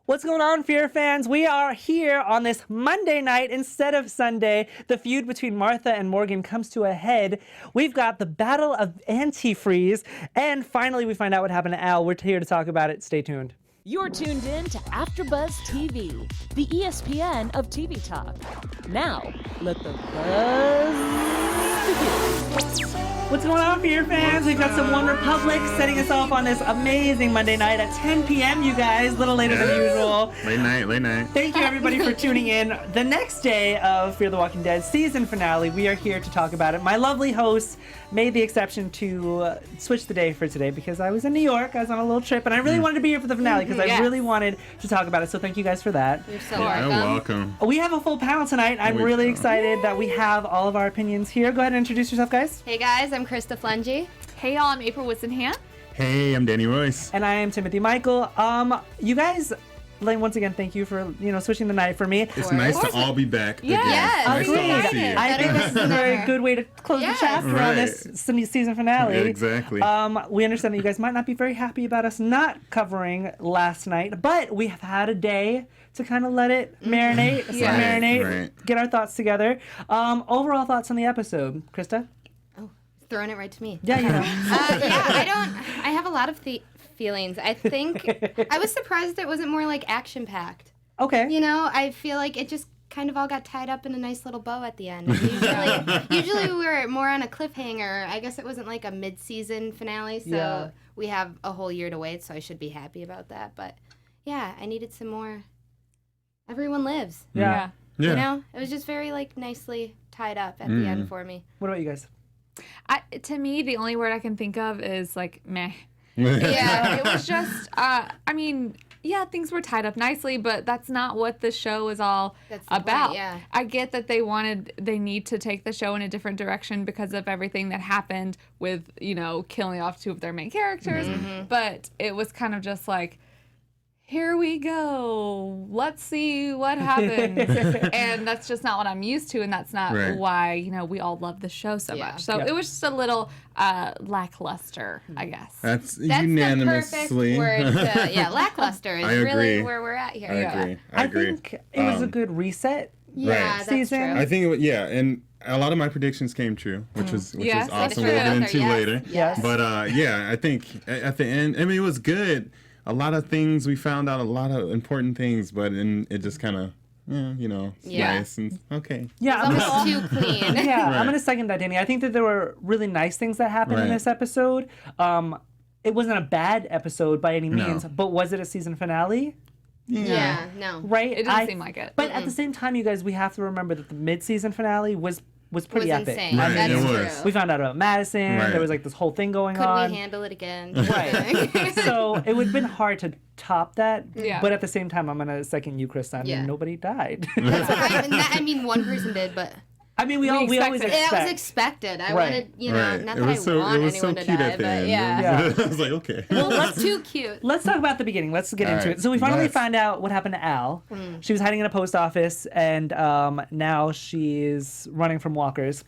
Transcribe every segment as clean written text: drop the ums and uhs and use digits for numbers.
What's going on, Fear fans? We are here on this Monday night instead of Sunday. The feud between Martha and Morgan comes to a head. We've got the battle of antifreeze, and finally we find out what happened to Al. We're here to talk about it. Stay tuned. You're tuned in to AfterBuzz TV, the ESPN of TV talk. Now, let the buzz begin. What's going on, Fear fans? We've got some One Republic setting us off on this amazing Monday night at 10 p.m., you guys. A little later than usual. Late night. Thank you, everybody, for tuning in. The next day of Fear the Walking Dead season finale, we are here to talk about it. My lovely hosts made the exception to switch the day for today because I was in New York. I was on a little trip, and I really wanted to be here for the finale because I really wanted to talk about it. So thank you guys for that. You're so welcome. We have a full panel tonight. I'm really excited that we have all of our opinions here. Go ahead and introduce yourself, guys. Hey guys, I'm Krista Flengy. Hey y'all, I'm April Whisenhant. Hey, I'm Danny Royce. And I am Timothy Michael. You guys, once again, thank you for switching the night for me. It's nice to all be back again. Yes. Nice to all see you. I think this is a very good way to close the chapter on this season finale. Yeah, exactly. We understand that you guys might not be very happy about us not covering last night, but we have had a day to kind of let it marinate, get our thoughts together. Overall thoughts on the episode, Krista? Throwing it right to me. Yeah, you know. I have a lot of feelings. I think I was surprised it wasn't more like action-packed. Okay. You know, I feel like it just kind of all got tied up in a nice little bow at the end. Usually we're more on a cliffhanger. I guess it wasn't like a mid-season finale, so we have a whole year to wait, so I should be happy about that. But yeah, I needed some more. Everyone lives. Yeah. You know, it was just very nicely tied up at the end for me. What about you guys? To me, the only word I can think of is meh. Yeah. It was just, things were tied up nicely, but that's not what the show is all about. Point, yeah. I get that they need to take the show in a different direction because of everything that happened with, killing off two of their main characters, but it was kind of just like, here we go. Let's see what happens. And that's just not what I'm used to, and that's not why, we all love the show so much. So it was just a little lackluster, I guess. That's the unanimously. perfect word to, lackluster is really where we're at here. I agree. think it was a good reset that's season. true. I think and a lot of my predictions came true, which was awesome. We'll get into later. Yes. But I think at the end, it was good. A lot of things, we found out a lot of important things, but it just kind of, nice and okay. Yeah, It's almost too clean. I'm going to second that, Danny. I think that there were really nice things that happened in this episode. It wasn't a bad episode by any means, but was it a season finale? Yeah, no. Right? It didn't seem like it. But at the same time, you guys, we have to remember that the mid-season finale was pretty epic. Insane. Right, That's it true. was. We found out about Madison. Right. There was this whole thing going Could on. we handle it again? Right. So it would have been hard to top that. Yeah. But at the same time, I'm going to second you, Krista. Nobody died. One person did, but we always expect. it was expected. I wanted, not that it want was anyone so to cute die, at the but end. I was like, okay. Well, That's too cute. Let's talk about the beginning. Let's get into it. So we finally find out what happened to Al. She was hiding in a post office, and now she's running from walkers.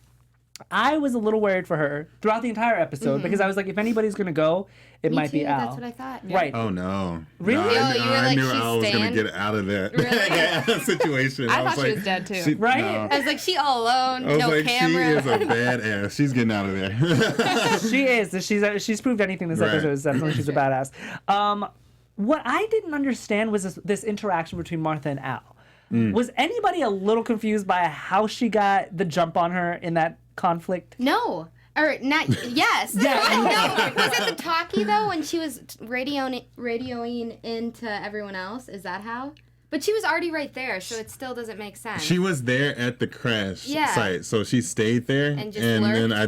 I was a little worried for her throughout the entire episode because I was like, if anybody's going to go, it might be Al. That's what I thought. Right. Oh, no. Really? No, Oh, you were I like, knew she's Al was going staying? to get out of that situation. I was thought she was dead, too. Right? No. I was like, she all alone, I was no like, camera. she is a badass. She's getting out of there. She is. She's proved anything this episode is definitely she's a badass. What I didn't understand was this interaction between Martha and Al. Was anybody a little confused by how she got the jump on her in that conflict? No. Or not, yes. No. Was it the talkie, though, when she was radioing into everyone else? Is that how? But she was already right there, so it still doesn't make sense. She was there at the crash site, so she stayed there. And just then lurked? I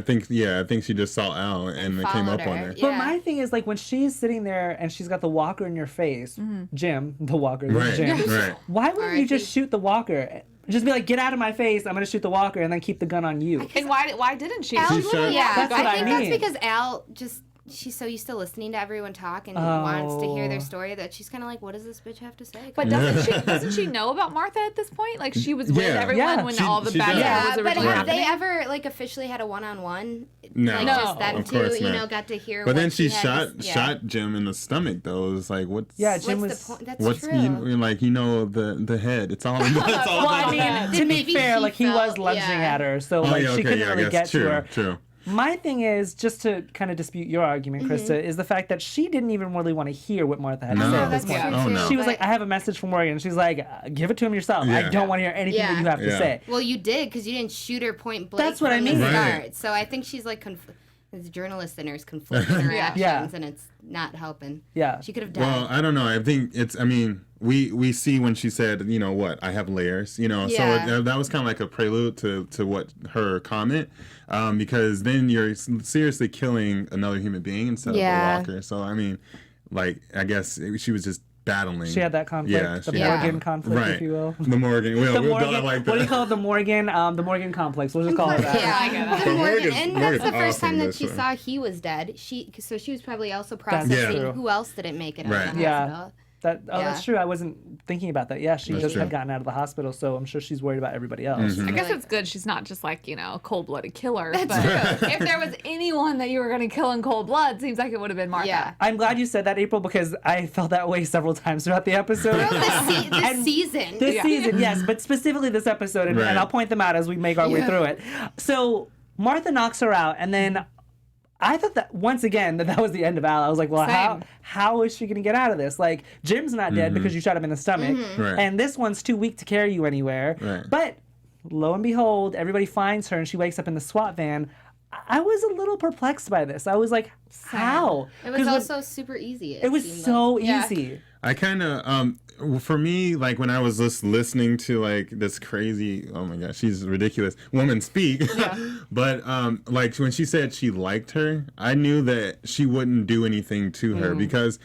think she just saw Al and it came up on her. But my thing is, when she's sitting there and she's got the walker in your face, Jim, the walker, Jim. Right. Why wouldn't you just shoot the walker? Just be like, get out of my face, I'm going to shoot the walker, and then keep the gun on you. And why didn't she? Al, She shot- yeah, That's what I think mean. that's because Al just she's so used to listening to everyone talk and wants to hear their story that she's kind of like, what does this bitch have to say? But doesn't she know about Martha at this point? Like, she was with everyone when all the bad yeah, was but originally have they happening? ever like officially had a one-on-one? No, Like, just them of two, course you not. know, got to hear. But what then she had to- shot Jim in the stomach though. It was like, what's Jim What's was. the point? That's what's true. the head? It's all. It's all Well, I mean, to be Maybe fair, she like he was felt- lunging yeah. at her, so Oh, like yeah, she okay, couldn't yeah, I really guess. get to her. True. My thing is, just to kind of dispute your argument, Krista, is the fact that she didn't even really want to hear what Martha had to No. say Oh, at this that's point. true Oh, too, no. She was but- like, I have a message for Morgan. She's like, give it to him yourself. I Yeah. don't want to hear anything that you have to Yeah. say. Well, you did because you didn't shoot her point blank. That's what I from mean. The Right. start. So I think she's like as journalists and there's conflicting reactions, Yeah. and it's not helping. Yeah. She could have died. Well, I don't know. I think it's. I mean, we see when she said, you know what, I have layers. You know, Yeah. so that was kind of like a prelude to what her comment, because then you're seriously killing another human being instead Yeah. of a walker. So I mean, like I guess she was just battling. She had that conflict, Yeah, the she had Morgan that. conflict, right. if you will. The Morgan. We'll The call it Morgan, like what do you that. call it? The Morgan complex. We'll just call it that. Yeah, I get that. But Morgan, and that's Morgan's the first awesome time that this she way. saw he was dead. So she was probably also That's processing true. who else didn't make it out Right. of the Yeah. hospital. That's true. I wasn't thinking about that. Yeah, she That's just true. had gotten out of the hospital, so I'm sure she's worried about everybody else. Mm-hmm. I guess it's good she's not just like, a cold-blooded killer. But if there was anyone that you were going to kill in cold blood, seems like it would have been Martha. Yeah. I'm glad you said that, April, because I felt that way several times throughout the episode. This season. This season, yes, but specifically this episode, and, Right. and I'll point them out as we make our way through it. So Martha knocks her out, and then I thought that once again that was the end of Al. I was like, well, Same. how is she going to get out of this? Like, Jim's not dead because you shot him in the stomach, Right. and this one's too weak to carry you anywhere. Right. But lo and behold, everybody finds her, and she wakes up in the SWAT van. I was a little perplexed by this. I was like, how? It was 'Cause also super easy. it was seemed so like. Yeah. easy. I kind of, for me, like when I was just listening to like this crazy, oh my gosh, she's ridiculous woman speak. But like when she said she liked her, I knew that she wouldn't do anything to her because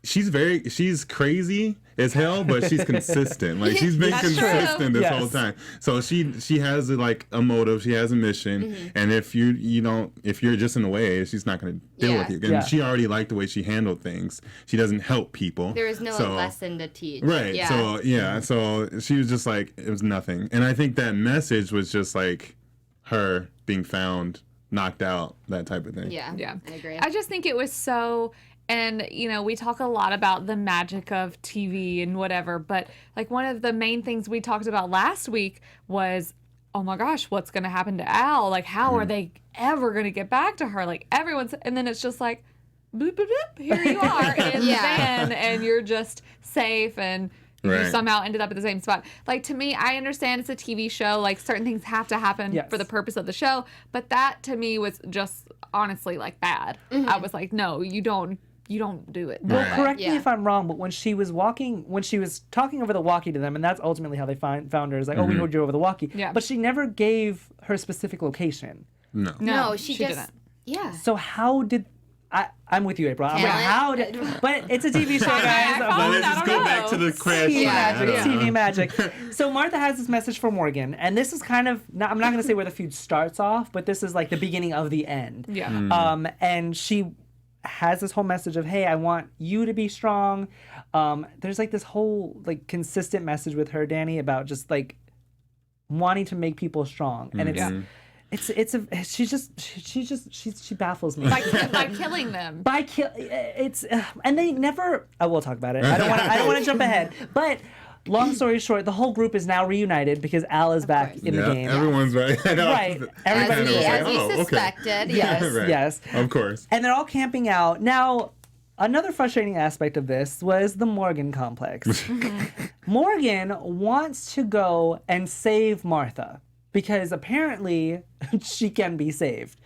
she's crazy as hell, but she's consistent. Like she's been That's true. consistent this Yes. whole time. So she has like a motive, she has a mission, and if if you're just in the way, she's not going to deal with you. And Yeah. she already liked the way she handled things. She doesn't help people. There was no So- lesson to teach. Right. Yeah. So she was just like it was nothing. And I think that message was just like her being found, knocked out, that type of thing. Yeah. Yeah. I agree. I just think it was so, and we talk a lot about the magic of TV and whatever, but like one of the main things we talked about last week was, oh my gosh, what's going to happen to Al? Like, how are they ever going to get back to her? Like and then it's just like, bloop, bloop, bloop, here you are in the van and you're just safe and you Right. somehow ended up at the same spot. Like, to me, I understand it's a TV show. Like, certain things have to happen Yes. for the purpose of the show. But that, to me, was just honestly, like, bad. I was like, no, you don't do it. Well, Right. correct me Yeah. if I'm wrong, but when she was talking over the walkie to them, and that's ultimately how they found her, is like, oh, we heard you over the walkie. Yeah. But she never gave her specific location. No. no, she just. didn't. Yeah. So how did I'm with you, April. I'm like, Talent. how did? But it's a TV show, guys. I Let's I just don't go back to know. the crash. TV line. magic, TV magic. So Martha has this message for Morgan, and this is kind of I'm not going to say where the feud starts off, but this is like the beginning of the end. Yeah. And she has this whole message of, hey, I want you to be strong. There's like this whole like consistent message with her, Danny, about just like wanting to make people strong, and she baffles me. By killing them. And they never. We'll talk about it. I don't want to jump ahead, but. Long story short, the whole group is now reunited because Al is back course. in the game. Everyone's right. I know. Right. Everybody As was we, like, as we oh, okay. suspected. Yes, Right. yes. Of course. And they're all camping out. Now, another frustrating aspect of this was the Morgan complex. Morgan wants to go and save Martha because apparently she can be saved.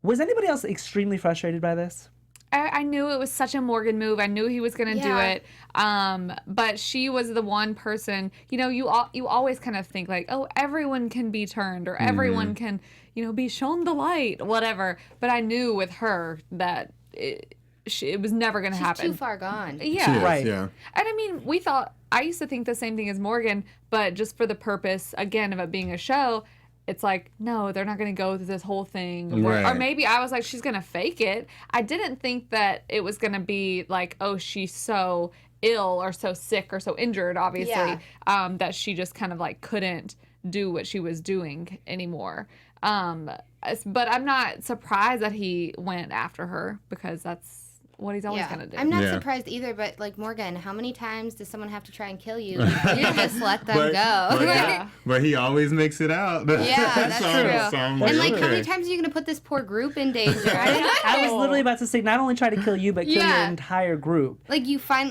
Was anybody else extremely frustrated by this? I knew it was such a Morgan move. I knew he was going to do Yeah. it. But she was the one person, you always kind of think like, oh, everyone can be turned or everyone can, be shown the light, whatever. But I knew with her that it was never going to She's happen. too far gone. Yeah. She is, Right. Yeah. And I mean, I used to think the same thing as Morgan, but just for the purpose, again, of it being a show, it's like, no, they're not going to go through this whole thing. Right. Or maybe I was like, she's going to fake it. I didn't think that it was going to be like, oh, she's so ill or so sick or so injured, obviously, that she just kind of like couldn't do what she was doing anymore. But I'm not surprised that he went after her, because that's what he's always going to do. I'm not surprised either, but like, Morgan, how many times does someone have to try and kill you? You just let them go. But he always makes it out. Yeah, that's true. So I'm And like, okay. how many times are you going to put this poor group in danger? I was literally about to say, not only try to kill you, but kill your entire group. Like,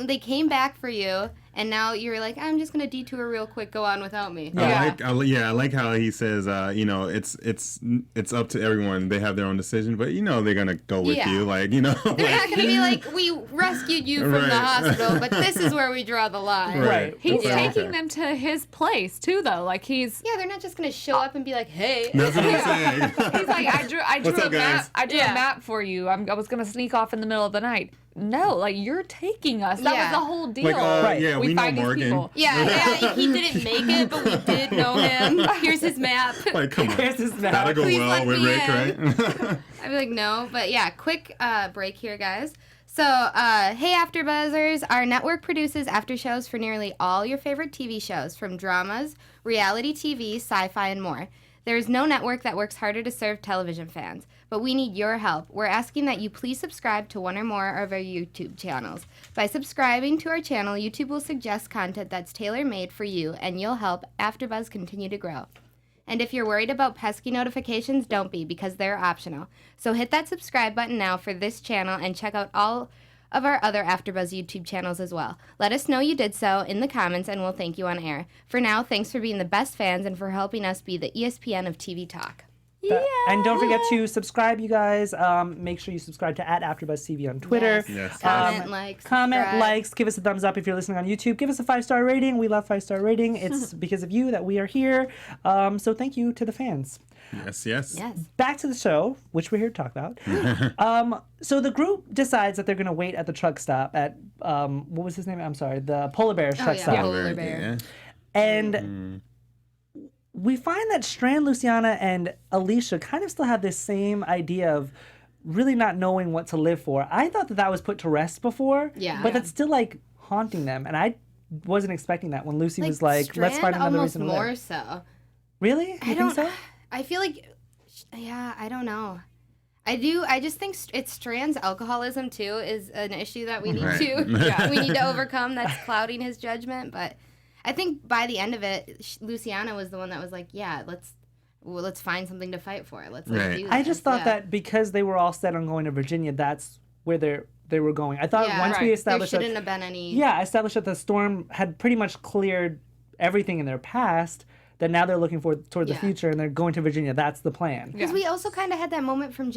they came back for you, and now you're like, I'm just gonna detour real quick, go on without me. I like how he says, it's up to everyone. They have their own decision, but they're gonna go with you, like They're not gonna be like, we rescued you from the hospital, but this is where we draw the line. Right. He's taking them to his place too, though. Like they're not just gonna show up and be like, hey. That's what I'm saying. He's like, I drew What's a up, map. guys? I drew a map for you. I was gonna sneak off in the middle of the night. No, like, you're taking us. That was the whole deal. Like, we know find these Morgan. people. Yeah, he didn't make it, but we did know him. Here's his map. Like, come on. Here's his map. That'll go Please well let with me Rick, in. right? I'd be like, no. But yeah, quick break here, guys. So, hey, AfterBuzzers. Our network produces after shows for nearly all your favorite TV shows, from dramas, reality TV, sci-fi, and more. There is no network that works harder to serve television fans, but we need your help. We're asking that you please subscribe to one or more of our YouTube channels. By subscribing to our channel, YouTube will suggest content that's tailor-made for you, and you'll help AfterBuzz continue to grow. And if you're worried about pesky notifications, don't be, because they're optional. So hit that subscribe button now for this channel, and check out all of our other AfterBuzz YouTube channels as well. Let us know you did so in the comments, and we'll thank you on air. For now, thanks for being the best fans and for helping us be the ESPN of TV talk. And don't forget to subscribe, you guys. Make sure you subscribe to @AfterBuzzTV on Twitter. Yes. Comment, Comment, likes, give us a thumbs up if you're listening on YouTube. Give us a 5-star rating. We love 5-star rating. It's because of you that we are here. So thank you to the fans. Yes. Back to the show, which we're here to talk about. So the group decides that they're going to wait at the truck stop at, what was his name? I'm sorry, the Polar Bear truck stop. Polar Bear. Yeah. And we find that Strand, Luciana, and Alicia kind of still have this same idea of really not knowing what to live for. I thought that was put to rest before, but that's still like haunting them. And I wasn't expecting that when Lucy was like, Strand, let's find another reason to live. more so. Really? You think so? I feel like, I don't know. I just think it's Strand's alcoholism too is an issue that we need we need to overcome. That's clouding his judgment. But I think by the end of it, Luciana was the one that was like, let's find something to fight for. Let's do this. I just thought that because they were all set on going to Virginia, that's where they were going. I thought once we established there shouldn't have been any. Yeah, established that the storm had pretty much cleared everything in their past. That now they're looking toward the future, and they're going to Virginia. That's the plan. Because we also kind of had that moment from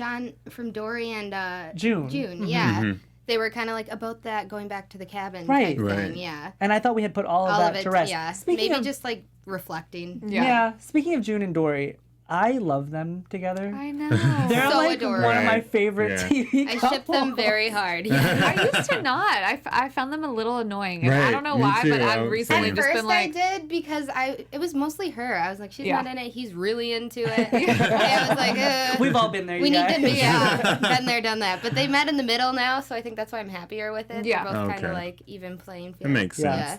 Dory and June. Yeah. They were kind of like about that going back to the cabin type thing. Yeah. And I thought we had put all of that to rest. Yeah. Speaking Maybe of, just like reflecting. Yeah. Speaking of June and Dory, I love them together. I know. They're So like adorable. one of my favorite TV couples. I ship them very hard. I used to not. I found them a little annoying. And I don't know why, but I've recently At just first been like... I did because it was mostly her. I was like, she's not in it. He's really into it. I was like, We've all been there, we need to be, guys. been there, done that. But they met in the middle now, so I think that's why I'm happier with it. Yeah. They're both kind of like even playing field. It makes sense. Yeah.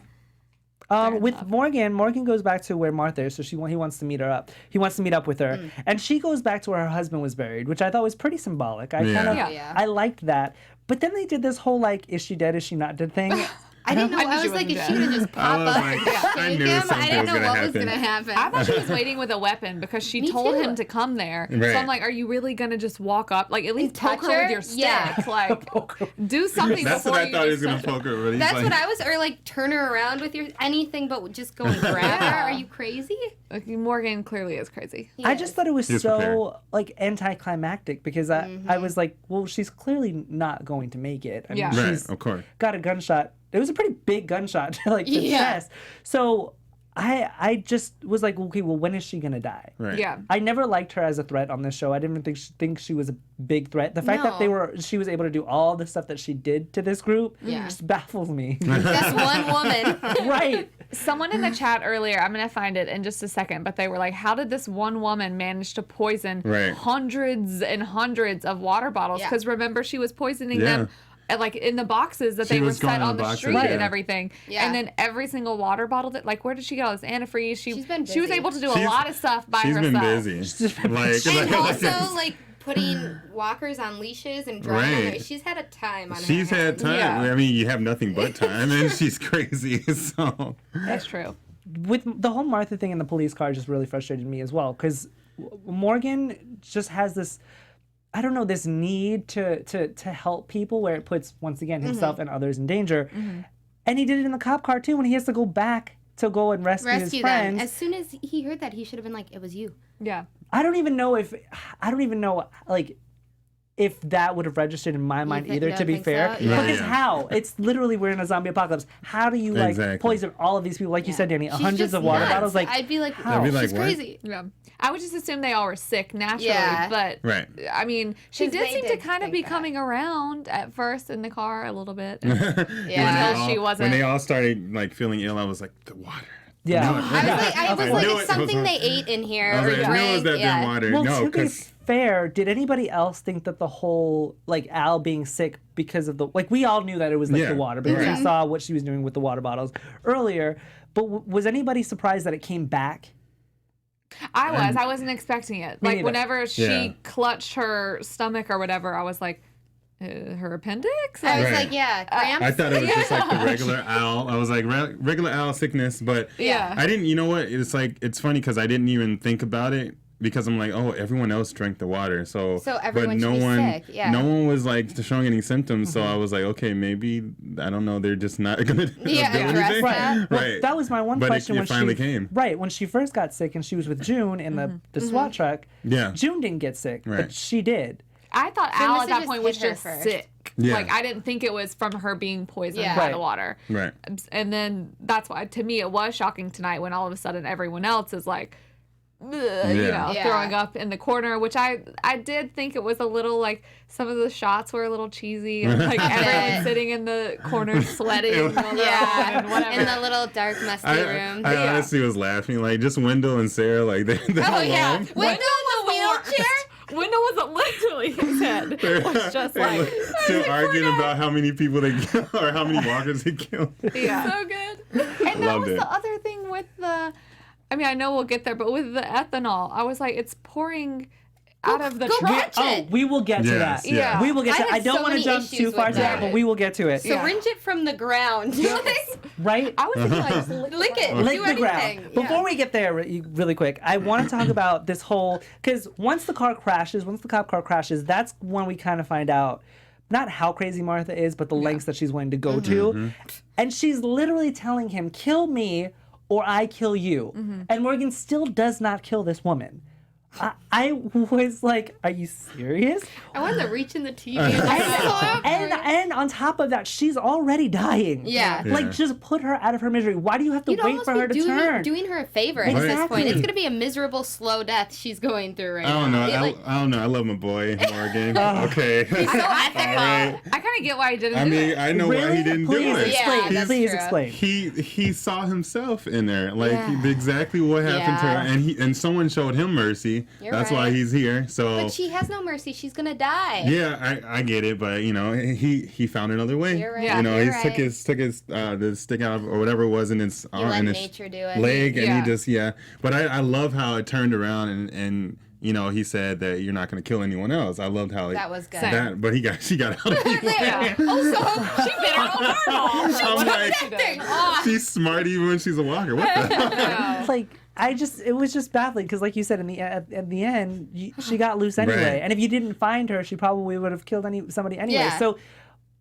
With Morgan goes back to where Martha is, so he wants to meet her up. He wants to meet up with her, and she goes back to where her husband was buried, which I thought was pretty symbolic. I liked that. But then they did this whole like, is she dead? Is she not dead? Thing. I didn't know. I was like, is she gonna just pop up and shoot him? I didn't know what was gonna happen. I thought she was waiting with a weapon because she told him to come there. Right. So I'm like, are you really gonna just walk up? Like, at least touch poke her with her? your stick. Yeah. Like, do something That's before what I you thought he just was gonna touch her. poke her. But he's That's like, what I was, or like turn her around with your anything, but just go and grab her. Are you crazy? Like, Morgan clearly is crazy. I just thought it was He so prepared. like anticlimactic because I was like, well, she's clearly not going to make it. I mean, Yeah. she's of course. got a gunshot. It was a pretty big gunshot to like the chest. So I just was like, okay, well, when is she gonna die? Right. Yeah. I never liked her as a threat on this show. I didn't even think she was a big threat. The fact that she was able to do all the stuff that she did to this group just baffles me. That's one woman. Right. Someone in the chat earlier, I'm going to find it in just a second, but they were like, how did this one woman manage to poison hundreds and hundreds of water bottles? Because remember, she was poisoning them like in the boxes that they were set on the street and everything. Yeah. And then every single water bottle that, like, where did she get all this antifreeze? She's been busy. She was able to do a lot of stuff by herself. She's been busy. And also, like, putting walkers on leashes and drying her. She's had a time on her She's had time. Yeah. I mean, you have nothing but time, and she's crazy. So that's true. With the whole Martha thing in the police car just really frustrated me as well, because Morgan just has this, I don't know, this need to help people where it puts, once again, himself and others in danger. And he did it in the cop car, too, when he has to go back to go and rescue his friends. Them. As soon as he heard that, he should have been like, it was you. Yeah. I don't even know, like, if that would have registered in my mind either, to be fair. So? Yeah. Because how? It's literally, we're in a zombie apocalypse. How do you, like, poison all of these people? Like you said, Danny, hundreds of water bottles. Like, I'd be like, how? She's crazy. Yeah. I would just assume they all were sick naturally, but I mean, she did seem to kind of be coming around at first in the car a little bit. Until she wasn't. When they all started, like, feeling ill, I was like, the water. Yeah. I was like, it's something they ate in here or drank. I knew it was that damn water. Well, to be fair, did anybody else think that the whole, like, Al being sick because of the, like, we all knew that it was, like, the water, because we saw what she was doing with the water bottles earlier, but was anybody surprised that it came back? I wasn't expecting it. Like, whenever she clutched her stomach or whatever, I was like, her appendix? I was like, cramps? I thought it was just like the regular owl. I was like, regular owl sickness, but I didn't, you know what? It's like, it's funny because I didn't even think about it because I'm like, oh, everyone else drank the water. So everyone should be sick. Yeah. No one was like showing any symptoms. So I was like, okay, maybe, I don't know, they're just not going to do anything. Right. Well, that was my one question. But it finally came. Right. When she first got sick and she was with June in the SWAT truck, June didn't get sick, but she did. I thought Al at that point was just sick. Yeah. Like, I didn't think it was from her being poisoned by the water. Right. And then that's why, to me, it was shocking tonight when all of a sudden everyone else is like, throwing up in the corner, which I did think it was a little, like, some of the shots were a little cheesy, and like everyone sitting in the corner sweating and whatever. In the little dark musty room. I honestly was laughing, like, just Wendell and Sarah, like, they're alone. Wendell in the wheelchair? Wendell was literally, his head was just like still arguing about how many people they killed or how many walkers they killed. Yeah, so good. And that was the other thing with the, I mean, I know we'll get there, but with the ethanol, I was like, it's pouring out of the truck. We will get to that. Yeah. We will get to that. I don't want to jump too far to that, but we will get to it. Syringe it from the ground. Right? I was thinking, like, just lick it. Lick the ground. Before we get there, really quick, I want to talk about this whole, because once the cop car crashes, that's when we kind of find out not how crazy Martha is, but the lengths that she's willing to go to. And she's literally telling him, kill me or I kill you. And Morgan still does not kill this woman. I was like, are you serious? I wanted to reach in the TV. And on top of that, she's already dying. Yeah. Like, just put her out of her misery. Why do you have to wait for her to turn? Doing her a favor at this point. It's going to be a miserable, slow death she's going through right now. I don't know. I love my boy, Morgan. Okay. He's so ethical. I kind of get why he didn't do it. I know why he didn't do it. Please explain. He saw himself in there. Like, exactly what happened to her. And someone showed him mercy. That's why he's here. So, but she has no mercy. She's gonna die. Yeah, I get it, but you know, he found another way. You're right. You know, took his the stick out or whatever it was in his arm and his leg, and he just But I love how it turned around and you know, he said that you're not going to kill anyone else. I loved how that was good. But she got out of here. Also, she bit her own arm. She's smart even when she's a walker. What the hell? It's like, it was just baffling because, like you said, at the end, she got loose anyway. And if you didn't find her, she probably would have killed somebody anyway. So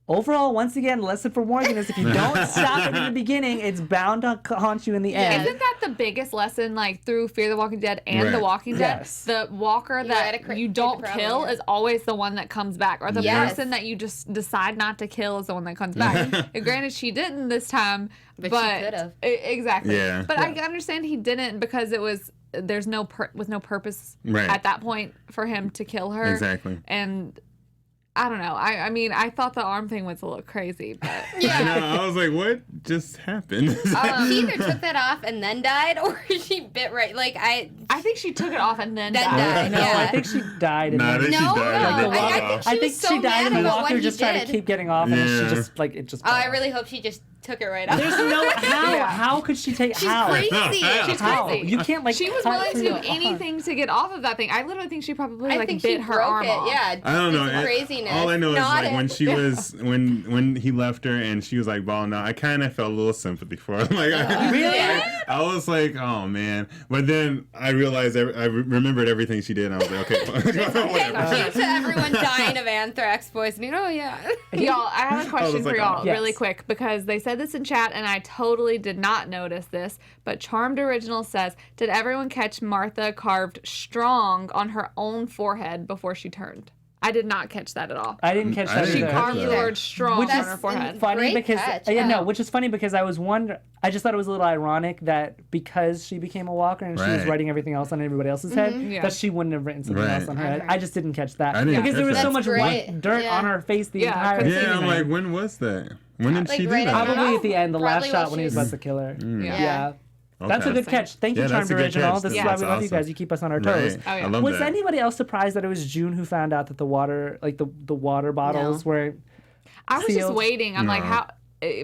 overall, once again, lesson for Morgan is if you don't stop it in the beginning, it's bound to haunt you in the end. Isn't that the biggest lesson, like, through Fear the Walking Dead and The Walking Dead? Yes. The walker that you don't kill is always the one that comes back. Or the person that you just decide not to kill is the one that comes back. And granted, she didn't this time. But she could have. Exactly. Yeah. But I understand he didn't because it was... There's no purpose at that point for him to kill her. Exactly. And... I don't know. I mean, I thought the arm thing was a little crazy, but I know. I was like, what just happened? She either took that off and then died, or she bit right. Like I think she took it off and then died. No, I think she died. And I think she died. I think she died, and the walker just tried to keep getting off, and then she just it just. I really hope she just took it right off. There's no how. How could she take? She's how? crazy. She's crazy. You can't She was willing to do anything to get off of that thing. I literally think she probably bit her arm off. Yeah. I don't know. Craziness. All I know is like when she was when he left her and she was like balling out, I kind of felt a little sympathy for her. Like really, I was like, oh man. But then I realized I remembered everything she did, and I was like, okay, whatever. Cute to everyone dying of anthrax poisoning. Oh yeah. Y'all, I have a question for y'all really Yes. quick because they said this in chat and I totally did not notice this. But Charmed Original says, did everyone catch Martha carved strong on her own forehead before she turned? I did not catch that at all. I didn't catch I that. didn't She either. carved the word strong Which on is her forehead. funny Great because catch, which is funny because I was wondering. I just thought it was a little ironic that because she became a walker and she was Right. writing everything else on everybody else's head, Yeah. that she wouldn't have written something Right. else on her head. I just didn't catch that I didn't because there catch was that. so That's much great. white dirt Yeah. on her face the Yeah, entire because- season. Yeah, I'm like, when was that? When did Like she do right that? after- Probably at the end, the last Probably shot while when he she was was- about to kill her. Yeah. Yeah. That's a Okay. good catch. Thank you, Yeah, that's Charmed a good Original. catch. This is Yeah, why that's we love you awesome. guys. You keep us on our toes. Right. Oh, yeah. I love Was that. anybody else surprised that it was June who found out that the water, like the water bottles were I was just sealed? waiting. I'm like, No.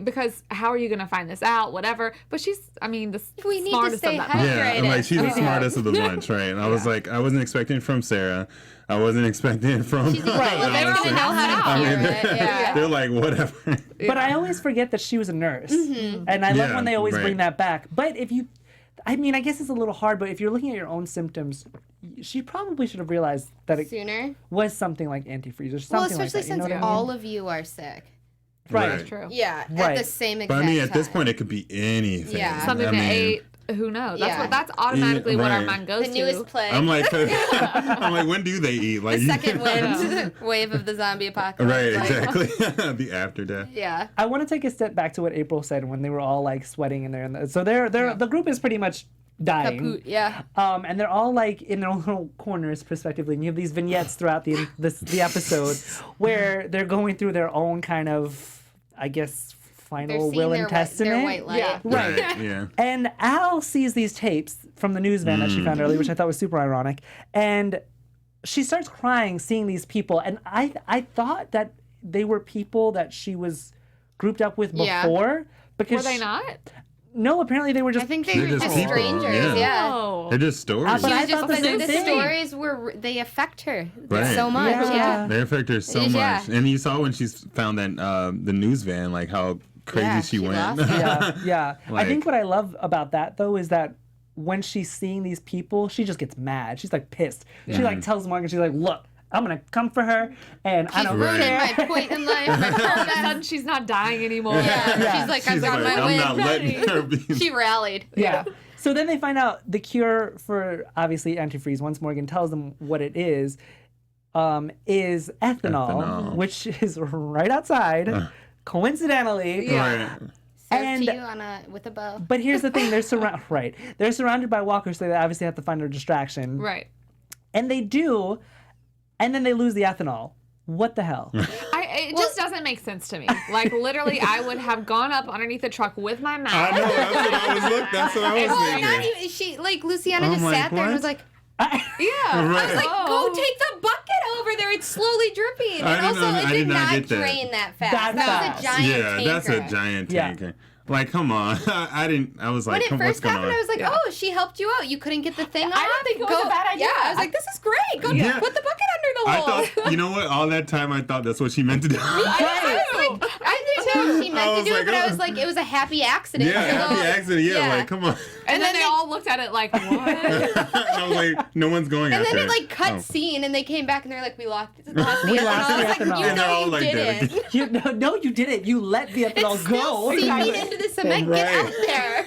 because how are you going to find this out? Whatever. But she's, I mean, the We need to smartest stay of that hydrated. bunch. Yeah, and like she's the Yeah. smartest of the bunch, right? And I was like, I wasn't expecting it from Sarah. I wasn't expecting it from. She's right. Well, they're Allison. gonna know how to cure it. Yeah. They're like, whatever. But I always forget that she was a nurse. And I love Yeah, when they always right. bring that back. But if you, I mean, I guess it's a little hard, but if you're looking at your own symptoms, she probably should have realized that it Sooner. was something like antifreeze or something Well, especially like that. You since know what I mean? all of you are sick. Right. Right. That's true. Yeah. At Right. the same exact But I mean, at this time. point, it could be anything. Yeah. Something I that mean, ate, who knows? Yeah. That's automatically what our right. mind goes The newest to. plague. I'm like, when do they eat? Like, the second wave of the zombie apocalypse. Right, Like, exactly. The after death. Yeah. I want to take a step back to what April said when they were all like sweating in there. So the group is pretty much dying. Kaput. Yeah. And they're all like in their own little corners, prospectively. And you have these vignettes throughout the episode where they're going through their own kind of, I guess, They're final seeing will their and testament. white light. Yeah. Right. Yeah. And Al sees these tapes from the news van that she found earlier, which I thought was super ironic. And she starts crying seeing these people. And I thought that they were people that she was grouped up with Yeah. before. Because Were they not? No, apparently they were just I think they They're were just just people, strangers. yeah. Yeah. Oh. They're just stories. But She I was just thought the saying same the thing. stories they affect her Right. so much. Yeah. Yeah. They affect her so Yeah. much. And you saw when she found that the news van, like how crazy Yeah, she she went. lost it. yeah. I think Like- what I love about that though is that when she's seeing these people, she just gets mad. She's like pissed. She like tells Morgan, she's like, "Look, I'm gonna come for her, and I don't Right. care." My point in life. My All of a purpose. sudden, she's not dying anymore. Yeah. Yeah. She's like, I've She's got like, my I'm win. not letting her be. She rallied. Yeah. So then they find out the cure for obviously antifreeze. Once Morgan tells them what it is ethanol, Ethanol. which is right outside, coincidentally. Right. And- Served to you with a bow. But here's the thing: they're surrounded by walkers, so they obviously have to find a distraction. Right. And they do, and then they lose the ethanol. What the hell? It just doesn't make sense to me. Like, literally, I would have gone up underneath the truck with my mouth. I know. That's what I was Well, thinking. not even, she, like, Luciana I'm just like, sat there and what? was like, Yeah. Right. I was like, Oh. go take the bucket over there. It's slowly dripping. I And didn't also, know- it I did did not not get that. drain that fast. That That fast. was a giant Yeah, tanker. that's a giant Yeah. tanker. Like, come on. I was like, When it what's first going happened, on? I was like, oh, she helped you out. You couldn't get the thing off. I didn't think it was a bad idea. Yeah, I was like, this is great. Go Yeah. put the bucket under the I wall. thought, you know what? All that time I thought that's what she meant to do. I was like, I didn't No, she meant to was do like, it, but I oh. was like, it was a happy accident. Yeah, happy accident. Yeah, like, come on. And then they all looked at it like, what? I was like, no one's going And after then it like cut Oh. scene, and they came back and they're like, we lost the We ethanol. lost I was the like, ethanol. you And they're know all you like dead didn't. again. No, you didn't. You let the ethanol It's go. still seeping into the cement. Get Right. out there.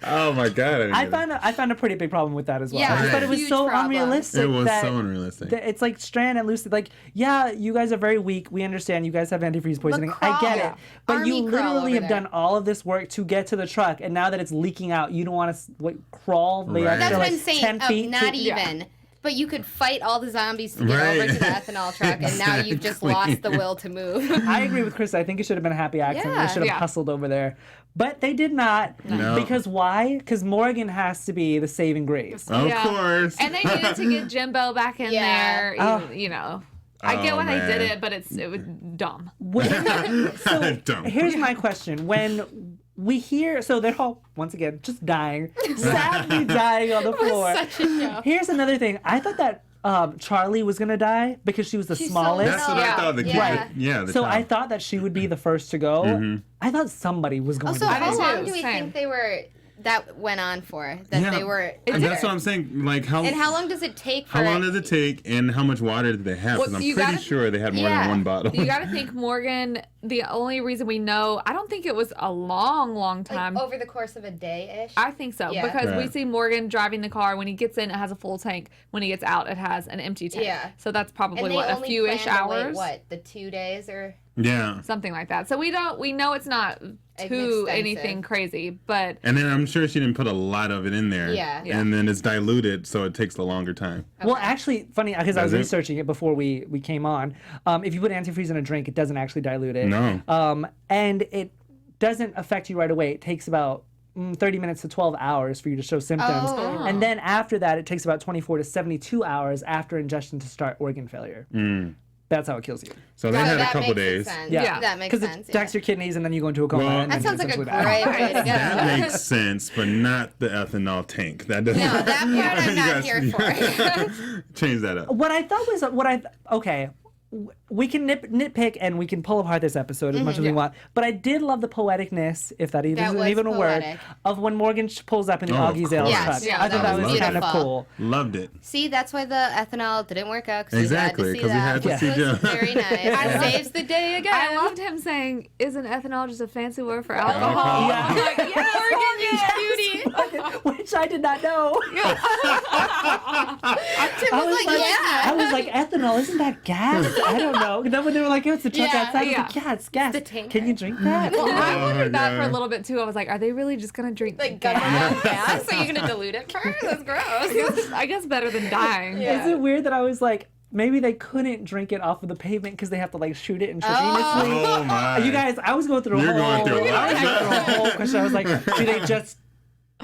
Oh my god! I found a pretty big problem with that as well. Yeah, I just thought it was huge so problem. unrealistic. It was that, so unrealistic. that it's like Strand and Lucy, like, yeah, you guys are very weak. We understand you guys have antifreeze poisoning. I get crawl. it. But Army you crawl literally over have there. done all of this work to get to the truck, and now that it's leaking out, you don't want to crawl the Right. extra, That's what like, I'm saying. 10 feet. Not to, even. But you could fight all the zombies to get Right. over to the ethanol truck, and now you've just Exactly. lost the will to move. I agree with Chris. I think it should have been a happy accident. Yeah. They should have Yeah. hustled over there. But they did not. No. Because why? Because Morgan has to be the saving grace. Of Yeah. course. And they needed to get Jimbo back in Yeah. there. Oh. You know, I get Oh, why they did man. it, but it was dumb. So Dumb. here's my question. When we hear, so they're all, once again, just dying, sadly dying on the floor. Such a show. Here's another thing. I thought that Charlie was going to die because she was the She's so smallest. That's what Yeah. I thought. The kid. Yeah. Yeah. The So I child. thought that she would be the first to go. I thought somebody was going Also, to I die. did how too. long do we Same. think they were? That went on for that Yeah. they were. And that's under? what I'm saying. Like how. And how long does it take for? How long does it take, and how much water did they have? Well, Because I'm you pretty gotta- sure they had more Yeah. than one bottle. You got to think Morgan. The only reason we know, I don't think it was a long time. Like over the course of a day ish? I think so Yeah. because we Right. see Morgan driving the car. When he gets in, it has a full tank. When he gets out, it has an empty tank. Yeah. So that's and probably they what, a only few-ish planned to wait, hours. what, the 2 days or? Yeah. Something like that. So we know it's not too Extensive. anything crazy, but And then I'm sure she didn't put a lot of it in there. Yeah. Yeah. And then it's diluted, so it takes a longer time. Well, actually, funny, because I was Does it? researching it before we came on. If you put antifreeze in a drink, it doesn't actually dilute it. No. And it doesn't affect you right away. It takes about 30 minutes to 12 hours for you to show symptoms. Oh. And then after that, it takes about 24 to 72 hours after ingestion to start organ failure. That's how it kills you. So they had a that couple makes days. Sense. Yeah. That makes Because sense. it attacks your kidneys and then you go into a coma. Well, and That then sounds like a essentially die. great way to go. That makes sense, but not the ethanol tank. That doesn't. No, that part I'm You not guys- here for. Change that up. What I thought was okay. We can nitpick and we can pull apart this episode as much as we want, but I did love the poeticness, if that even That isn't was even a word, poetic. of when Morgan pulls up in the Oh, of Augie's Ale course. truck. Yeah, I thought that that was was kind of beautiful. cool. Loved it. See, that's why the ethanol didn't work out. Exactly, because we had to see It was Joe. very nice. It saves the day again. I loved him saying, "Isn't ethanol just a fancy word for alcohol?" Yeah. I'm like, yes, Which I did not know. Tim I was like, I yeah. was like, ethanol, isn't that gas? I don't know. And then when they were like, oh, it's the truck Yeah, outside, I was yeah. like, yeah, it's gas. the tanker. Can you drink that? Well, I Oh wondered my that for a God. little bit too. I was like, are they really just gonna drink Like, gas? government gas? So you're going to dilute it first? That's gross. I guess better than dying. Is it weird that I was like, maybe they couldn't drink it off of the pavement because they have to like shoot it intravenously? Oh my. You guys, I was going through a You're whole. going through a lot. I was going through a whole question. I was like, do they just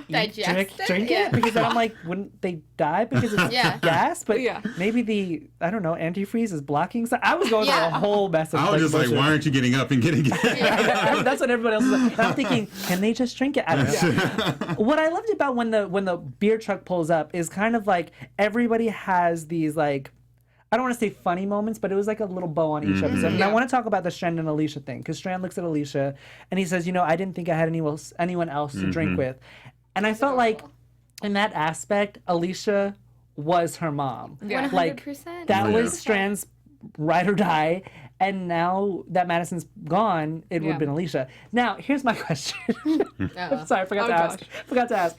Digest it? drink Yeah. it? Because I'm like, wouldn't they die because it's Yeah. gas? But Yeah. maybe the antifreeze is blocking. So I was going through a Yeah. whole mess of. I was just like, bullshit. why aren't you getting up and getting it? That's what everybody else was like. And I'm thinking, can they just drink it? I don't know. What I loved about when the beer truck pulls up is kind of like everybody has these like, I don't want to say funny moments, but it was like a little bow on each episode. And I want to talk about the Strand and Alicia thing because Strand looks at Alicia and he says, I didn't think I had anyone else to drink with. And I felt like in that aspect, Alicia was her mom. Yeah. Like 100%. that Yeah. was Strand's ride or die. And now that Madison's gone, it would Yeah. have been Alicia. Now, here's my question. Oh. Sorry, forgot to gosh. ask. Forgot to ask.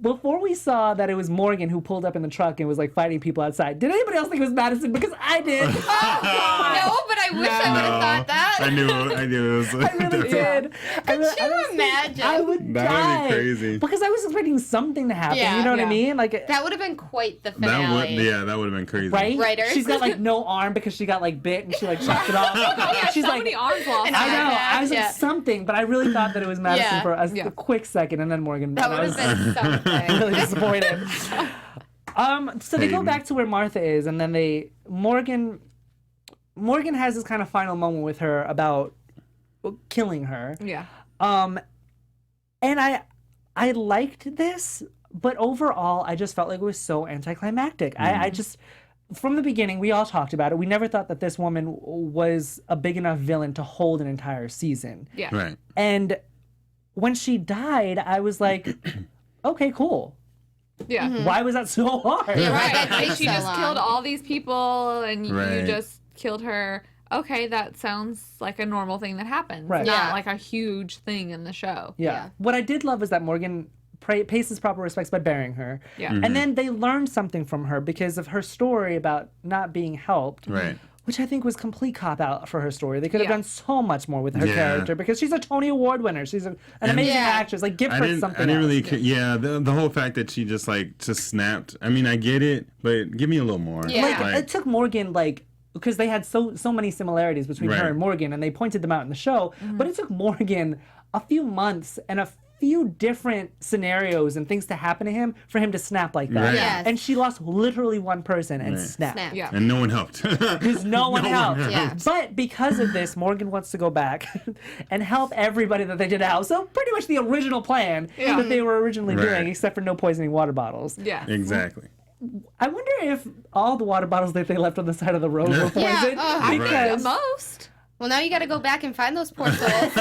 Before we saw that it was Morgan who pulled up in the truck and was like fighting people outside, did anybody else think it was Madison? Because I did. No, but I wish I would have thought that. I knew it was. I really did. Could you imagine? I would That would die. be crazy. Because I was expecting something to happen. Yeah. You know what I Yeah. mean? Like That would have been quite the That finale. would have been crazy. right? Writers. She's got like no arm because she got like bit and she like chopped it off. She's so like, many arms lost. And I know. I was like Yeah. something, but I really thought that it was Madison Yeah. for a Yeah. quick second, and then Morgan. That and I would was have been something. really disappointed. So they go back to where Martha is, and then Morgan has this kind of final moment with her about killing her. Yeah. And I liked this, but overall, I just felt like it was so anticlimactic. I just from the beginning, we all talked about it. We never thought that this woman was a big enough villain to hold an entire season. Yeah. Right. And when she died, I was like, okay, cool. Yeah. Why was that so hard? Yeah, Right. That Like, takes she so just long. killed all these people and you Right. just killed her. Okay, that sounds like a normal thing that happens. Right. Not Yeah. like a huge thing in the show. Yeah. Yeah. What I did love was that Morgan pays his proper respects by burying her. Yeah. And then they learned something from her because of her story about not being helped. Right. Which I think was complete cop-out for her story. They could have Yeah. done so much more with her Yeah. character because she's a Tony Award winner. She's an amazing Yeah. actress. Like, give I her didn't something really else. yeah, the whole fact that she just snapped. I mean, I get it, but give me a little more. Yeah. Like, it took Morgan, because they had so many similarities between her Right. and Morgan, and they pointed them out in the show, but it took Morgan a few months and a few different scenarios and things to happen to him for him to snap like that. Right. Yes. And she lost literally one person and Right. snapped. Snap. Yeah. And no one helped. Because no one helped. Yeah. But because of this, Morgan wants to go back and help everybody that they did out. So pretty much the original plan Yeah. that they were originally Right. doing, except for no poisoning water bottles. Yeah. Exactly. I wonder if all the water bottles that they left on the side of the road were Yeah, poisoned. I because Most. Well, now you got to go back and find those poor souls.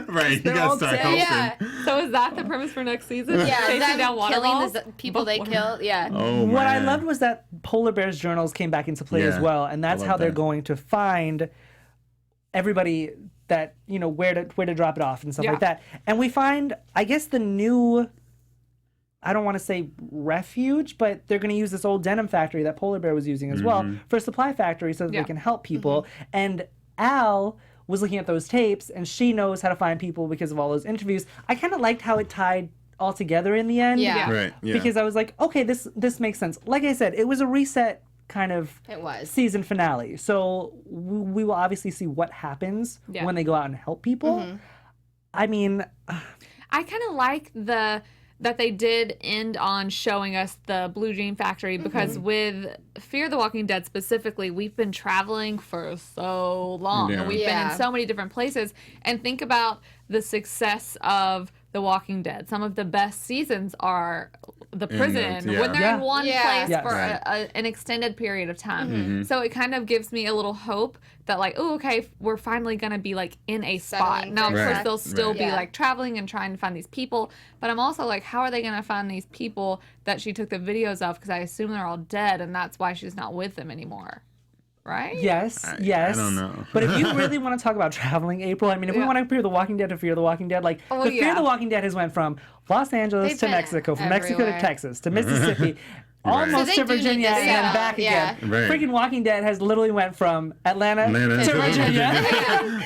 Right. You They're gotta all start dead. helping. Yeah. So is that the premise for next season? Yeah, Chasing them down water killing balls? the people they killed. Yeah. Oh what I man. loved was that polar bears journals came back into play as Yeah, well, and that's I how love they're that. going to find everybody that where to drop it off and stuff Yeah. like that. And we find, I guess, the new, I don't want to say refuge, but they're going to use this old denim factory that Polar Bear was using as well for a supply factory so that Yeah. they can help people. And Al was looking at those tapes, and she knows how to find people because of all those interviews. I kind of liked how it tied all together in the end. Yeah. Right. Yeah. Because I was like, okay, this makes sense. Like I said, it was a reset kind of It was. season finale. So we will obviously see what happens Yeah. when they go out and help people. I mean, I kind of like that they did end on showing us the Blue Jean Factory because with Fear the Walking Dead specifically, we've been traveling for so long Yeah. and we've been Yeah. in so many different places. And think about the success of The Walking Dead. Some of the best seasons are the prison yeah. when they're Yeah. in one Yeah. place Yes. for Right. an extended period of time. So it kind of gives me a little hope that oh, okay, we're finally going to be in a spot. Settling Now, of for a course, sec. they'll still Right. be Yeah. traveling and trying to find these people. But I'm also how are they going to find these people that she took the videos of? Because I assume they're all dead and that's why she's not with them anymore. Right? yes. I don't know. But if you really want to talk about traveling, April, I mean, if we Yeah. want to compare The Walking Dead to Fear the Walking Dead, Oh, the Fear yeah. the Walking Dead has went from Los Angeles They've to been Mexico, from Mexico to everywhere. Texas to Mississippi, Right. almost So to they do need Virginia, to and then sell, back yeah. again. Right. Freaking Walking Dead has literally went from Atlanta to Virginia.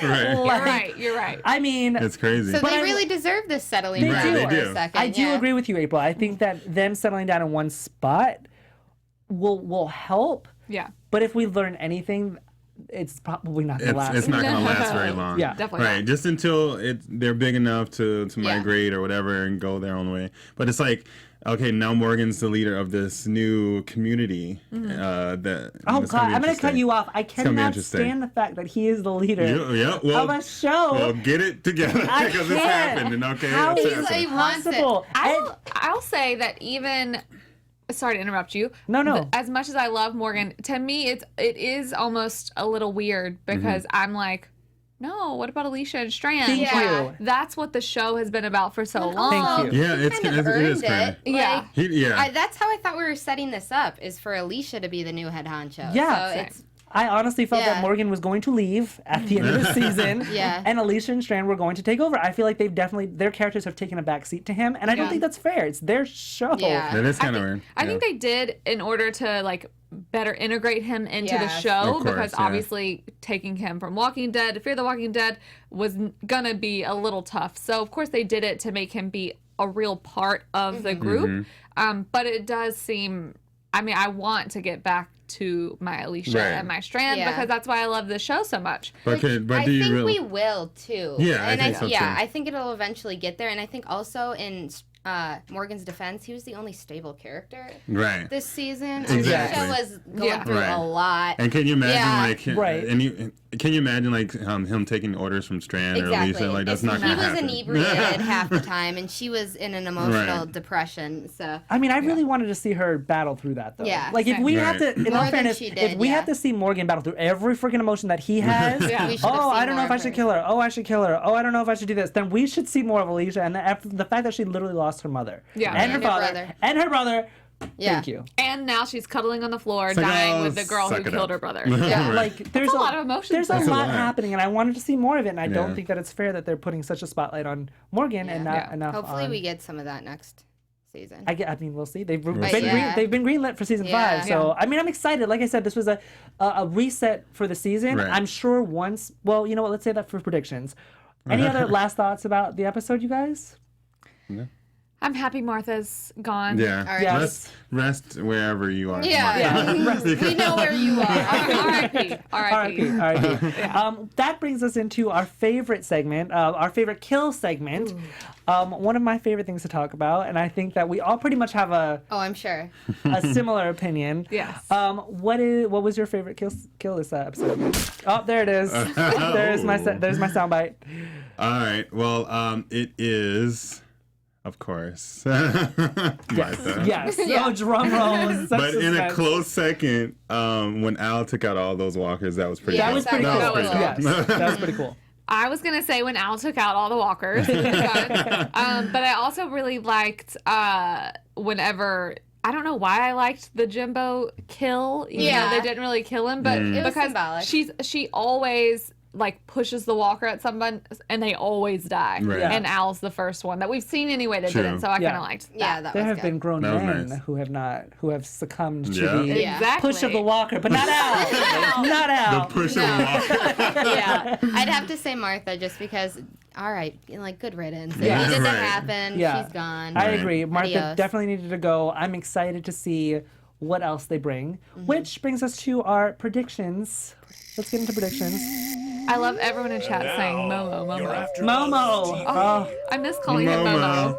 Right. You're right. You're right. I mean, It's crazy. So But they I- really deserve this settling They down do. for They a do. second. I do agree with you, April. I think that them settling down in one spot will help. Yeah. But if we learn anything, it's probably not going to last. It's not going to last very long. Yeah. Definitely Right. not. Just until they're big enough to Yeah. migrate or whatever and go their own way. But it's okay, now Morgan's the leader of this new community. That Oh it's God, gonna be I'm going to cut interesting. you off. I gonna be cannot interesting. stand the fact that he is the leader Yeah, well, of a show. well, get it together I because it's can't. happening. Okay, How it's is happening. it possible? I'll say that even sorry to interrupt you. No. As much as I love Morgan, to me it is almost a little weird because I'm like, no, what about Alicia and Strand? Thank Yeah. you. That's what the show has been about for so long. Thank you. Yeah, He it's kind of it is earned kind it. Yeah. of. That's how I thought we were setting this up, is for Alicia to be the new head honcho. Yeah. So it's I honestly felt that Yeah. Morgan was going to leave at the end of the season. Yeah. And Alicia and Strand were going to take over. I feel like their characters have taken a back seat to him, and I don't Yeah. think that's fair. It's their show. Yeah. That is kind of weird. I think they did in order to better integrate him into the Yes. show Of course, because yeah. obviously taking him from Walking Dead to Fear the Walking Dead was gonna be a little tough. So of course they did it to make him be a real part of the group. But it does seem, I mean, I want to get back to my Alicia Right. and my Strand Yeah. because that's why I love the show so much. But I do you think really? we will too. Yeah, I and think so, too. I think it'll eventually get there. And I think also in Morgan's defense, he was the only stable character Right. this season. Exactly. Alicia was going through Right. a lot. And can you imagine Right. can you imagine him taking orders from Strand or Alicia? Like that's not He gonna was happen. inebriated half the time, and she was in an emotional Right. depression. So I mean, I really wanted to see her battle through that, though. Yeah, like if we have to, in More all than fairness, she if did, we yeah. have to see Morgan battle through every freaking emotion that he has, We should have oh, seen I don't know more if I of should her. kill her. Oh, I should kill her. Oh, I don't know if I should do this. Then we should see more of Alicia, and the fact that she literally lost her mother, Yeah. and her And her father, brother. and her brother. Yeah. Thank you. And now she's cuddling on the floor, It's like, dying oh, with the girl who suck it killed up. her brother. Yeah. Like there's a lot of emotions There's a there. That's a lot lot. happening, and I wanted to see more of it. And I don't Yeah. think that it's fair that they're putting such a spotlight on Morgan and not Yeah. enough. hopefully on, we get some of that next season. I mean, we'll see. They've been yeah. they've been greenlit for season Yeah. 5. So I mean, I'm excited. Like I said, this was a reset for the season. Right. I'm sure once. Well, you know what? Let's say that for predictions. Any other last thoughts about the episode, you guys? I'm happy Martha's gone. Yeah. All right. Yes. Rest wherever you are. Yeah. We know where you are. R.I.P. R.I.P. R.I.P. R.I.P. That brings us into our favorite segment, our favorite kill segment. One of my favorite things to talk about, and I think that we all pretty much have a I'm sure. similar opinion. Yes. What was your favorite kill this episode? Oh, there it is. there's my soundbite. All right. Well, it is, of course, Martha. Yes. Oh, drum rolls. But in a close second, when Al took out all those walkers, that was pretty. Yeah, That cool. was pretty That cool. was Yes, that was pretty cool. I was gonna say when Al took out all the walkers, it was fun. But I also really liked whenever. I don't know why I liked the Jimbo kill. Even Yeah. though they didn't really kill him, but It was because symbolic. she always like pushes the walker at someone and they always die. Right. Yeah. And Al's the first one that we've seen anyway that True. didn't. So I Yeah. kind of liked that. Yeah, that There was have good. been grown That was men nice. who have succumbed to Yeah. the Yeah. Exactly. push of the walker, but not Al. Not The Al. push of the walker. Yeah, I'd have to say Martha just because. All right, like good riddance. It Yeah. needed to Right. happen. Yeah. She's gone. I Right. agree. Martha Adios. definitely needed to go. I'm excited to see what else they bring, Mm-hmm. which brings us to our predictions. Let's get into predictions. I love everyone in chat saying Momo, Momo. Momo. Oh. I miss calling him Momo.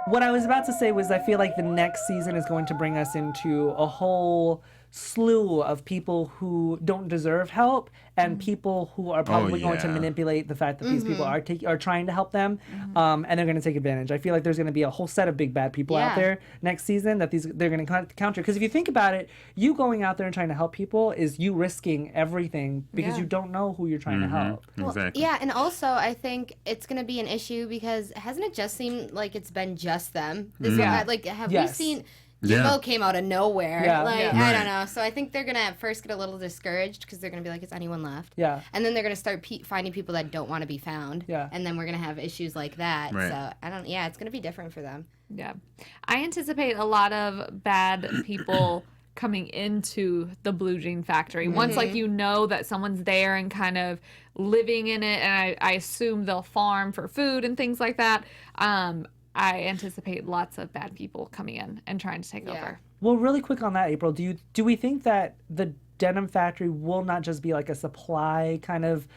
What I was about to say was I feel like the next season is going to bring us into a whole slew of people who don't deserve help and people who are probably going to yeah. manipulate the fact that these people are trying to help them, and they're going to take advantage. I feel like there's going to be a whole set of big bad people out Yeah. there next season that they're going to counter. Because if you think about it, you going out there and trying to help people is you risking everything because Yeah. you don't know who you're trying to help. Exactly. Yeah, and also I think it's gonna be an issue because hasn't it just seemed like it's been just them? Yeah. Like have Yes. we seen? Yeah. Jimbo came out of nowhere. Yeah. Like Yeah. I Right. don't know. So I think they're gonna at first get a little discouraged because they're gonna be like, "Is anyone left?" Yeah. And then they're gonna start finding people that don't want to be found. Yeah. And then we're gonna have issues like that. Right. So I don't. Yeah, it's gonna be different for them. Yeah. I anticipate a lot of bad people coming into the blue jean factory. Once like you know that someone's there and kind of living in it, and I assume they'll farm for food and things like that. I anticipate lots of bad people coming in and trying to take Yeah. over. Well, really quick on that, April. Do we think that the denim factory will not just be like a supply kind of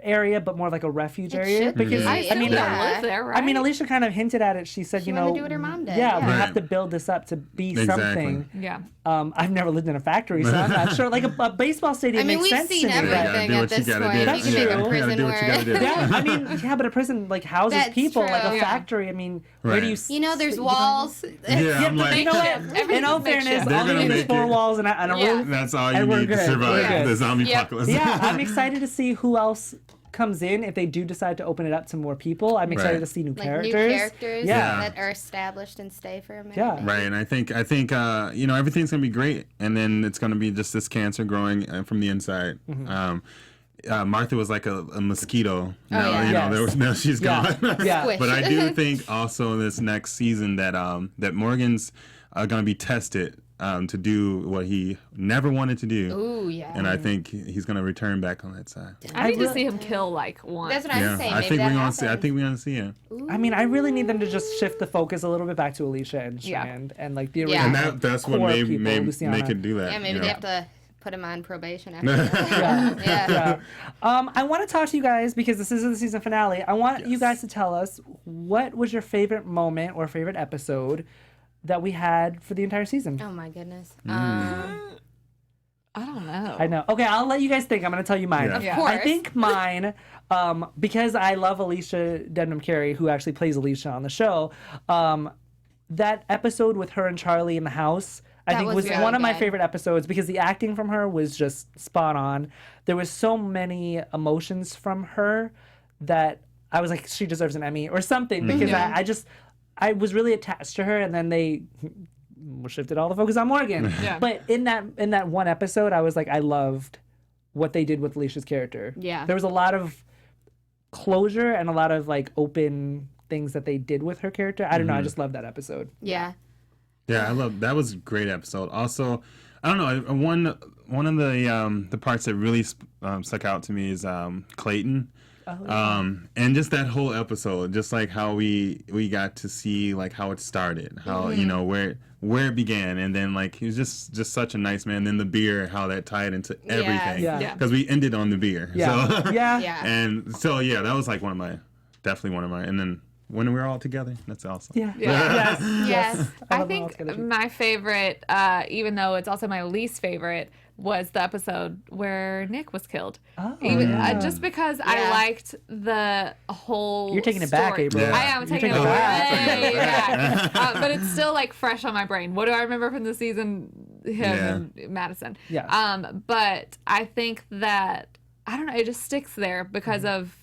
area, but more like a refuge area? should be. Because I I assume mean, yeah. live there, right? I mean, Alicia kind of hinted at it. She said, She you wanted know, to do what her mom did, Yeah, yeah. we Right. have to build this up to be Exactly. something. Yeah. I've never lived in a factory, so I'm not sure. Like a baseball stadium I mean, makes we've sense seen to me. You gotta everything do at what you this gotta point. do. You That's can make true. a You gotta prison do what you gotta do. work. Yeah, I mean, yeah, but a prison like houses That's people. Like a true. factory. I mean, where do you? Right. You know, there's you walls. Yeah, I'm but like, you know what? Everything's In all makeshift. fairness, They're all you gonna need is make 4 it. walls and a Yeah. roof. that's all you And we're need to good. survive We're good. the zombie Yep. apocalypse. Yeah, I'm excited to see who else comes in if they do decide to open it up to more people. I'm excited Right. to see new Like characters. new characters Yeah. that are established and stay for a minute. Yeah. Right, and I think you know, everything's gonna be great, and then it's gonna be just this cancer growing from the inside. Martha was like a mosquito. Now yeah. you know Yes. now she's Yeah. gone. Yeah. Squish. But I do think also this next season that that Morgan's gonna be tested to do what he never wanted to do, Ooh, yeah. and I think he's gonna return back on that side. I need to really- see him kill like one. That's what I'm Yeah, saying. I Maybe think that we're gonna see. I happens. think we're gonna see it. I mean, I really need them to just shift the focus a little bit back to Alicia and Yeah. Strand and like the Yeah. original And that's what core made people, make Luciana. it do that. Yeah, maybe you they know? have to put him on probation after that. Yeah. I want to talk to you guys because this is the season finale. I want you guys to tell us what was your favorite moment or favorite episode that we had for the entire season. Oh my goodness. I don't know. I know. Okay, I'll let you guys think. I'm going to tell you mine. Yeah. Of course. I think mine, because I love Alicia Denham Carey, who actually plays Alicia on the show, that episode with her and Charlie in the house, I think was really one of my good. favorite episodes because the acting from her was just spot on. There was so many emotions from her that I was like, she deserves an Emmy or something because I was really attached to her, and then they shifted all the focus on Morgan. Yeah. But in that one episode, I was like, I loved what they did with Alicia's character. Yeah. There was a lot of closure and a lot of like open things that they did with her character. I don't know. I just love that episode. Yeah. Yeah, I love that. Was a great episode. Also, I don't know, one of the parts that really stuck out to me is Clayton. And just that whole episode, just like how we got to see like how it started, how you know where it began, and then like he was just such a nice man. Then the beer, how that tied into everything, Yeah. because we ended on the beer. Yeah. So, Yeah. and so that was like definitely one of my, and then when we were all together, that's awesome. Yeah. Yeah. Yes. I love think Oscar, too. my favorite, even though it's also my least favorite, was the episode where Nick was killed. Oh, Just because I liked the whole You're taking it back, story. April. Yeah. I am You're taking it taking it way back. back. But it's still like fresh on my brain. What do I remember from the season? Him and Madison. Yeah. But I think that, I don't know, it just sticks there because of,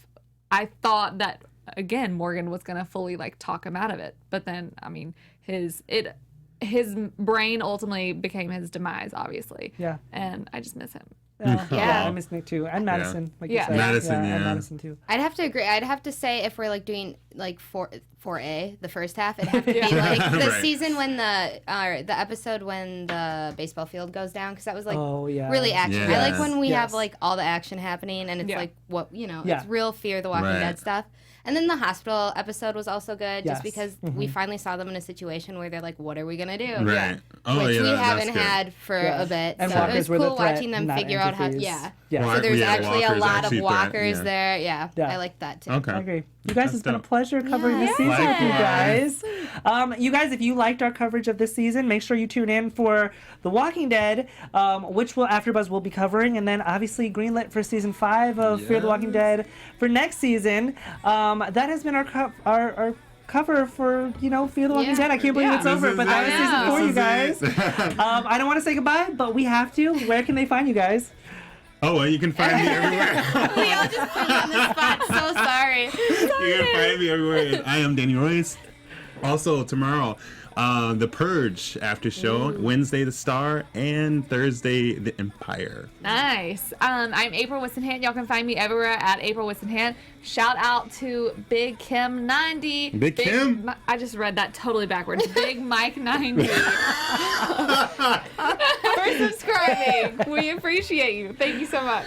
I thought that, again, Morgan was going to fully like talk him out of it. But then, I mean, his brain ultimately became his demise, obviously. Yeah. And I just miss him. Yeah, I miss Nick too, and Madison. Like you Yeah. said. Madison, and yeah. Madison too. I'd have to agree. I'd have to say if we're like doing like 4A, the first half, it'd have to be like the Right. season when the episode when the baseball field goes down, because that was like really action. Yes. I like when we Yes. have like all the action happening and it's like what Yeah. it's real Fear the Walking Right. Dead stuff. And then the hospital episode was also good, Yes. just because we finally saw them in a situation where they're like, "What are we gonna do?" Right. Oh, Which yeah, we that's haven't good. had for a bit. And so it walkers was were the cool threat, watching them not figure out how. antifreeze. Yeah. Yeah. So there's Yeah, actually a walkers lot of actually threat, walkers yeah. there. Yeah. Yeah. I like that too. Okay. I agree. You guys, it's been a dope. pleasure covering this season with you guys. Likewise. You guys, if you liked our coverage of this season, make sure you tune in for The Walking Dead, which AfterBuzz will be covering, and then obviously greenlit for season 5 of Fear the Walking Dead for next season. That has been our cover for Fear the Walking Dead. I can't believe it's over, but that was season 4, you guys. I don't want to say goodbye, but we have to. Where can they find you guys? Oh, well, you can find me everywhere. We all just put you on the spot. So sorry. You can find me everywhere. I am Danny Royce. Also, tomorrow, The Purge after show, Wednesday, The Star, and Thursday, The Empire. Nice. I'm April Wissenhant. Y'all can find me everywhere at April Wissenhant. Shout out to Big Kim 90. Big Kim? I just read that totally backwards. Big Mike 90. For subscribing. We appreciate you. Thank you so much.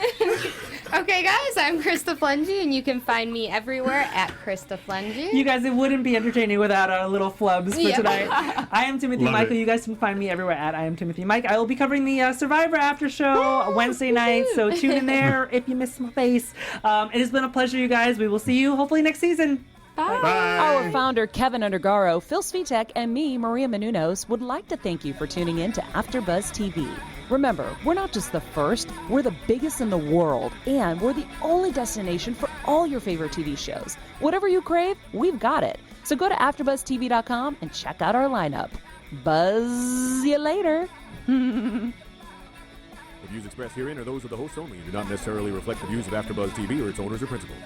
Okay, guys, I'm Krista Flengy, and you can find me everywhere at Krista Flengy. You guys, it wouldn't be entertaining without our little flubs for Yep. tonight. I am Timothy Love Michael. it. You guys can find me everywhere at I am Timothy Mike. I will be covering the Survivor after show Wednesday night, so tune in there if you miss my face. It has been a pleasure, you guys. We will see you hopefully next season. Bye. Our founder, Kevin Undergaro, Phil Svitek, and me, Maria Menounos, would like to thank you for tuning in to AfterBuzz TV. Remember, we're not just the first, we're the biggest in the world, and we're the only destination for all your favorite TV shows. Whatever you crave, we've got it. So go to AfterBuzzTV.com and check out our lineup. Buzz you later. The views expressed herein are those of the hosts only and do not necessarily reflect the views of AfterBuzz TV or its owners or principals.